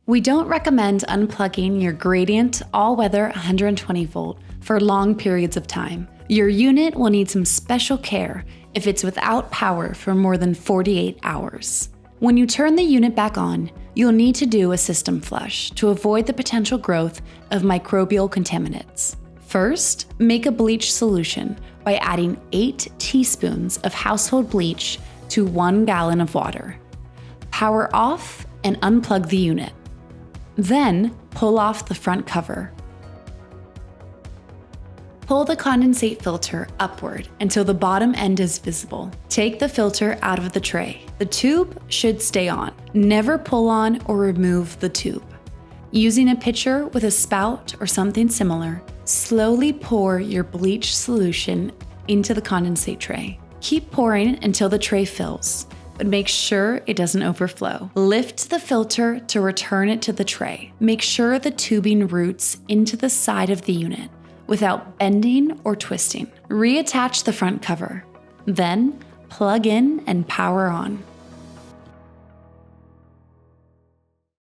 We don't recommend unplugging your Gradient all-weather 120 volt for long periods of time. Your unit will need some special care if it's without power for more than 48 hours. When you turn the unit back on, you'll need to do a system flush to avoid the potential growth of microbial contaminants. First, make a bleach solution by adding 8 teaspoons of household bleach to 1 gallon of water. Power off and unplug the unit. Then, pull off the front cover. Pull the condensate filter upward until the bottom end is visible. Take the filter out of the tray. The tube should stay on. Never pull on or remove the tube. Using a pitcher with a spout or something similar, slowly pour your bleach solution into the condensate tray. Keep pouring until the tray fills, but make sure it doesn't overflow. Lift the filter to return it to the tray. Make sure the tubing routes into the side of the unit without bending or twisting. Reattach the front cover. Then, plug in and power on.